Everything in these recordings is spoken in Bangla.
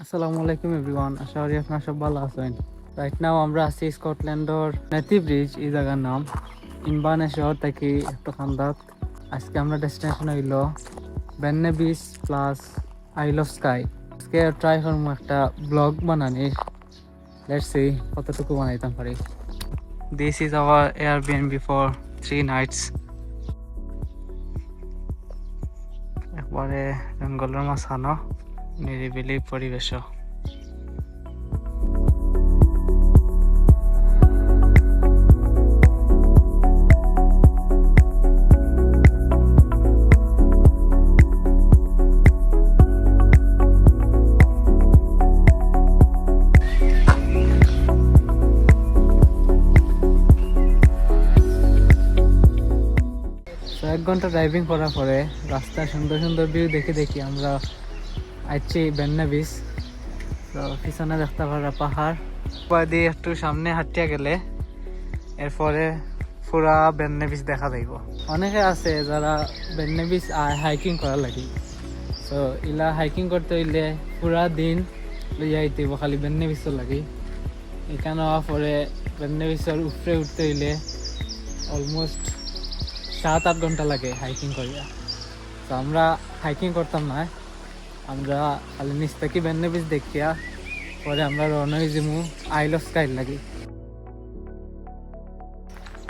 আসসালামু আলাইকুম এভরিওয়ান, আশা করি আপনারা সব ভালো আছেন। রাইট নাও আমরা আছি স্কটল্যান্ডর নেথি ব্রিজ, এই জায়গার নাম ইনবানে শহর থেকে একটু খান্দাত। আজকে আমরা ডেস্টিনেশন হইল বেন্নে বিচ প্লাস আইল অফ স্কাই। আজকে ট্রাই করবো একটা ব্লগ বানানির। লেটস সি কতটুকু বানাইতাম পারি। This is our Airbnb for 3 nights। একবারে জঙ্গলের মাঝখানো নিরিবিলি পরিবেশ। তো 1 ঘন্টা ড্রাইভিং করার পরে রাস্তায় সুন্দর সুন্দর ভিউ দেখে দেখি আমরা আইছি বেন্নে বিচ। তো পিছনে দেখতে পারা পাহাড় দিয়ে একটু সামনে হাঁটিয়া গেলে এরপরে পুরা বেন্নে বিচ দেখা যাইব। অনেকে আছে যারা বেন্নে বিচ হাইকিং করা লাগে। তো ইলা হাইকিং করতে হইলে পুরা দিন লইয়া আইতে হইব, খালি বেন্নে বিচর লাগে। এখানে হওয়ার পরে বেন্নে বিচর উপরে উঠতে হইলে অলমোস্ট 7-8 ঘন্টা লাগে হাইকিং করিয়া। তো আমরা হাইকিং করতাম না, আমরা খালি নিচ থেকে বেন্নে বিচ দেখিয়া পরে আমরা রওনা হয়ে যাবো আইল অফ স্কাই লাগি।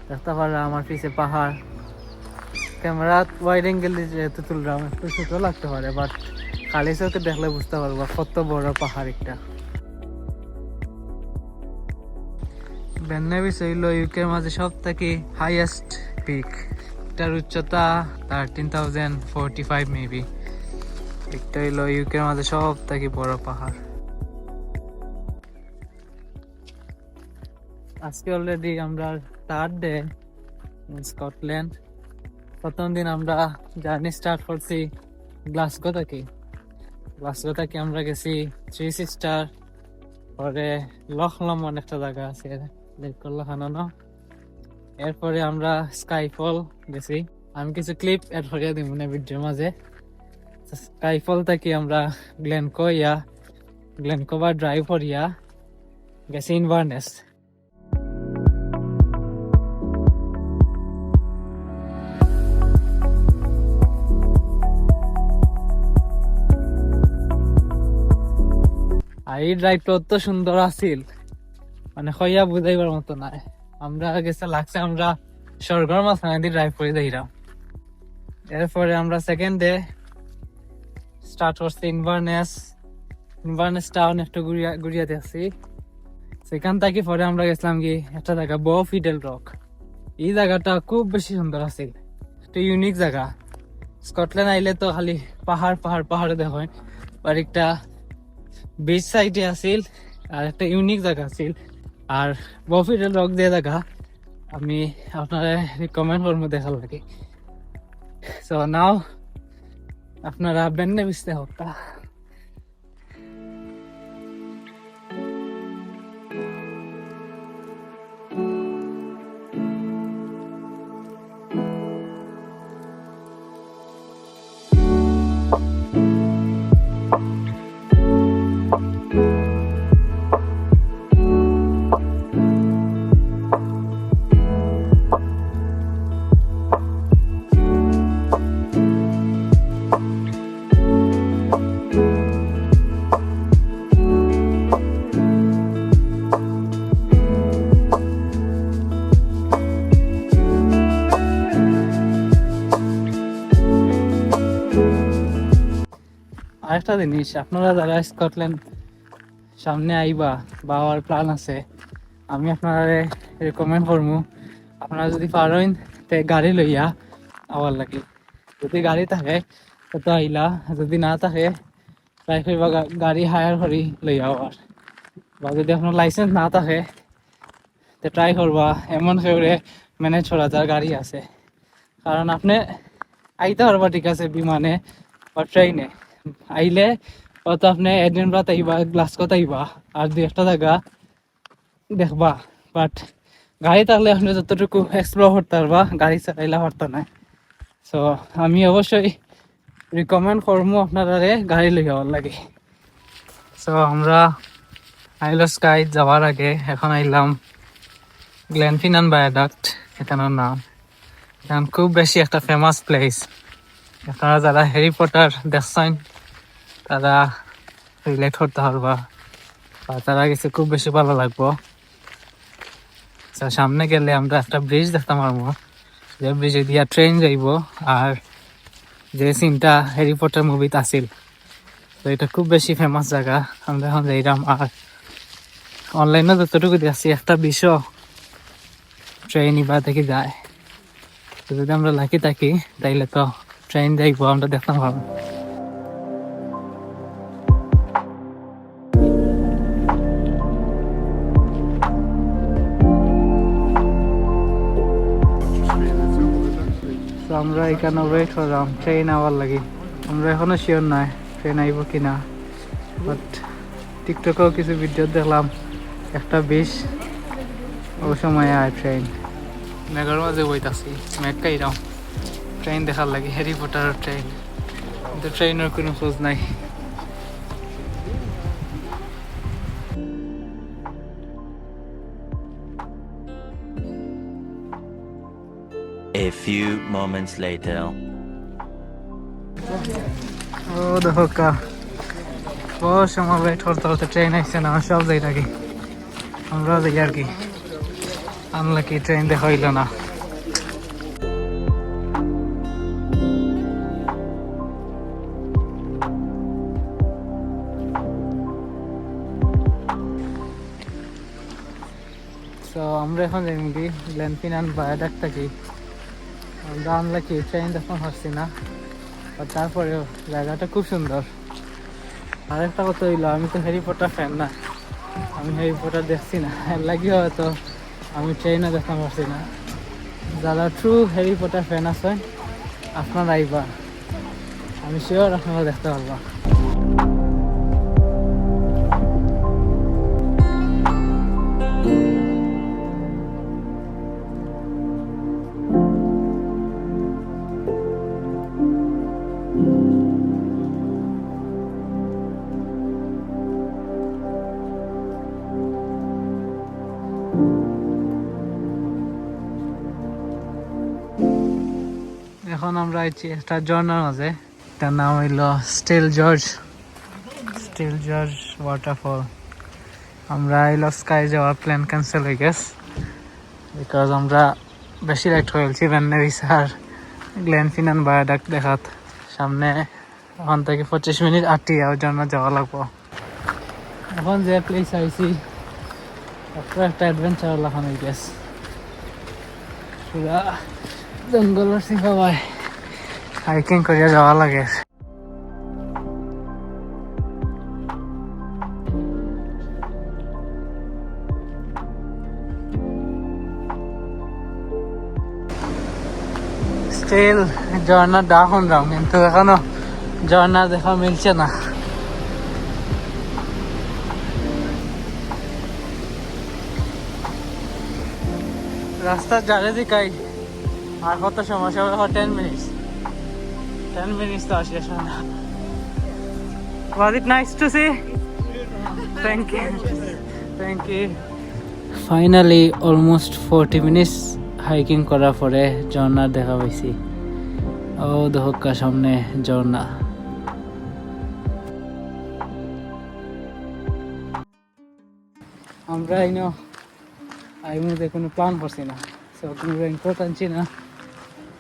দেখতে পারা আমার পিছে পাহাড়। ক্যামেরা ওয়াইড অ্যাঙ্গেল যেহেতু তুললাম একটু ছোটো লাগতে পারে, বাট খালি চোখে দেখলে বুঝতে পারবো কত বড় পাহাড় একটা। বেন্নে বিচ হইল ইউকের মাঝে সব থেকে হাইয়েস্ট পিক। এটার উচ্চতা 13,045 মেবি। এটা হইল ইউকের মাঝে সব থেকে বড় পাহাড়। আজকে অলরেডি আমরা 3rd ডে স্কটল্যান্ড। প্রথম দিন আমরা জার্নি স্টার্ট করছি গ্লাসগো থেকে। গ্লাসগো থেকে আমরা গেছি 3 সিস্টার, পরে লখলমন একটা জায়গা আছে হানানো। এরপরে আমরা স্কাইফল গেছি। আমি কিছু ক্লিপ এড করিয়া দিব না ভিডিওর মাঝে। স্কাইফল থেকে আমরা গ্লেনকোভা ড্রাইভ করিয়া গেছি ইনভারনেস। আর এই ড্রাইভটা অত সুন্দর আছিল, মানে কইয়া বুঝাইবার মতো নাই। আমরা গেছে লাগছে আমরা স্বর্গের মাঝখানে দিয়ে ড্রাইভ করে যাইলাম। এরপরে আমরা সেকেন্ড ডে স্টার্ট করছি ইনভারনেস টাউন একটু ঘুরিয়া দেখছি। সেখান থেকে পরে আমরা গেছিলাম কি একটা জায়গা বোফিডেল রক। এই জায়গাটা খুব বেশি সুন্দর আছিল, একটা ইউনিক জায়গা। স্কটল্যান্ড আইলে তো খালি পাহাড় পাহাড় পাহাড়ে দেখেন, আর একটা বিচ সাইডে আছিল আর একটা ইউনিক জায়গা আছিল। আর বোফিডেল রক যে জায়গা আমি আপনারা রিকমেন্ড করবো দেখার লাগে। সো নাও আপনারা বেন্নে বিচতে হোক। আরেকটা জিনিস, আপনারা যারা স্কটল্যান্ড সামনে আইবা বা আমার প্ল্যান আছে, আমি আপনারা রেকমেন্ড করবো আপনারা যদি পারেন তে গাড়ি লইয়া আবার লাগে। যদি গাড়ি থাকে তো আইলা, যদি না থাকে ট্রাই করবা গাড়ি হায়ার করি লইয়া আবার। বা যদি আপনার লাইসেন্স না থাকে তো ট্রাই করবা এমন করে ম্যানেজ করা যার গাড়ি আছে। কারণ আপনি আইতে পারবা ঠিক আছে বিমানে বা ট্রেনে আইলে, হয়তো আপনি এডিনবরা আইবা, গ্লাসগো আইবা আর 2-1টা জায়গা দেখবা, বাট গাড়ি থাকলে আপনি যতটুকু এক্সপ্লোর করতে পারবা গাড়ি চালাইলে পারতো না। সো আমি অবশ্যই রিকমেন্ড করবো আপনারা গাড়ি লই যাওয়ার লাগে। সো সো আমরা আইলো স্কাই যাওয়ার আগে এখন আইলাম গ্ল্যানফিনান ভায়াডাক্ট, এখানের নাম। এখন খুব বেশি একটা ফেমাস প্লেস। আপনারা যারা হ্যারি পটার দেখছেন তারা রিলেট করতে পারবা, বা তারা গেছে খুব বেশি ভালো লাগবো। সামনে গেলে আমরা একটা ব্রিজ দেখতে পারবো, যে ব্রিজে দিয়া ট্রেন যাইব, আর যে সিনটা হ্যারি পটার মুভিতে আসিল। তো এটা খুব বেশি ফেমাস জায়গা, আমরা এখন যাইলাম। আর অনলাইনে যতটুকু দেখছি একটা বিশ্ব ট্রেন ইবা থেকে যায়। তো যদি আমরা লাকি থাকি তাইলে তো ট্রেন যাইব, আমরা দেখতে পারবো। তো আমরা এখানে ওয়েট করলাম ট্রেন আওয়ার লাগে। আমরা এখনো শিওর নাই ট্রেন আইব কিনা, বাট টিকটকেও কিছু ভিডিও দেখলাম একটা বেশ ও সময় আয় ট্রেন। মেঘের মাঝে বইতাছি, মেঘ কাইরাম ট্রেন দেখার লাগে, হ্যারি পটারের ট্রেন, কিন্তু ট্রেনের কোনো খোঁজ নাই। A few moments later. ও দেখো কা বহু সময় ওয়েট করতে করতে ট্রেন আসছে না, সব যাই থাকি, আমরা যাই আর কি। আনলাকি ট্রেন দেখা হইল না। তো আমরা এখন যাই কি গ্ল্যানফিনান ভায়াডাক্ট থাকি। আমরা আনলাকি ট্রেন দেখতে পারছি না, তারপরেও জায়গাটা খুব সুন্দর। আর একটা কথা হইলো, আমি তো হ্যারি পটার ফ্যান না, আমি হ্যারি পটার দেখছি না, এর লাগি হয়তো আমি ট্রেনে দেখতে পারছি না। যারা ট্রু হ্যারি পটার ফ্যান আছেন আপনারা আইবা, আমি শিওর আপনারা দেখতে পারবা। এখন আমরা আইছি একটা ঝর্ণার মাঝে, তার নাম হইল স্টিল জর্জ ওয়াটারফল। আমরা আইলো স্কাই যাওয়ার প্ল্যান ক্যান্সেল হয়ে গেছে, বিকজ আমরা বেশি রাইট হয়েছি আর গ্ল্যানফিনান ভায়াডাক্ট দেখাত। সামনে ওখান থেকে 25 মিনিট আটিয়া ঝর্ণা যাওয়া লাগবো। এখন যে প্লেস আইছি একটা অ্যাডভেঞ্চার লাগানো হয়ে গেছে, পুরা জঙ্গলের সিফাবাই হাইকিং করিয়া যাওয়া লাগে। স্টিল ঝর্ণার ডাক শুনলাম, কিন্তু এখনো ঝর্ণা দেখা মিলছে না। রাস্তার যারে দিকাই আর কত সময়, 10 minutes তো আসি না। Was it nice to see? Thank you. Finally almost 40 minutes hiking করার পরে ঝর্ণা দেখা পাইছি। ও দেখো সামনে ঝর্ণা। আমরা এই মুহূর্তে কোনো প্ল্যান করছি না, কোনো রেইনকোট আনছি না,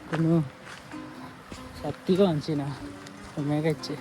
কোনো ছাতিও আনছি না, মেঘ আছে।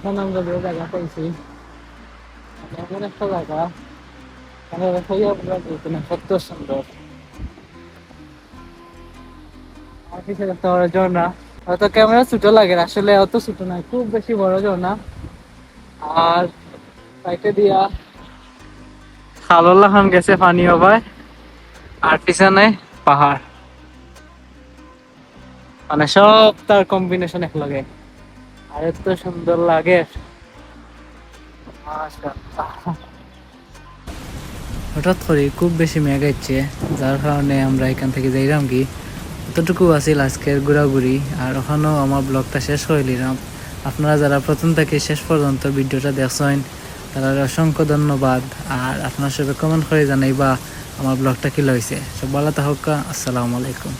এখন আমরা যে জায়গা পাইছি এমন একটা জায়গা মানে হইয়া পুরা দেখুন কত সুন্দর। আর পিছনে একটা বড় ঝর্ণা, হয়তো ক্যামেরা ছোট লাগে, আসলে অত ছোট নয়, খুব বেশি বড় ঝর্ণা। আর সাইডে দিয়া খালুল্লাহ খান গেছে পানি হবায়, আর পিছনে পাহাড়, মানে সব তার কম্বিনেশন এক লাগে, আর এত সুন্দর লাগে। মাশাআল্লাহ। হঠাৎ করে খুব বেশি মেঘ হচ্ছে, যার কারণে আমরা এখান থেকে যাইলাম কি এতটুকু আছিল আজকের ঘোরাঘুরি। আর ওখানেও আমার ব্লগটা শেষ করে নিলাম। আপনারা যারা প্রথম থেকে শেষ পর্যন্ত ভিডিওটা দেখছেন তারা অসংখ্য ধন্যবাদ। আর আপনারা সবাই কমেন্ট করে জানাইবা আমার ব্লগটা কি লইছে। সব ভালো থাকুক, আসসালামু আলাইকুম।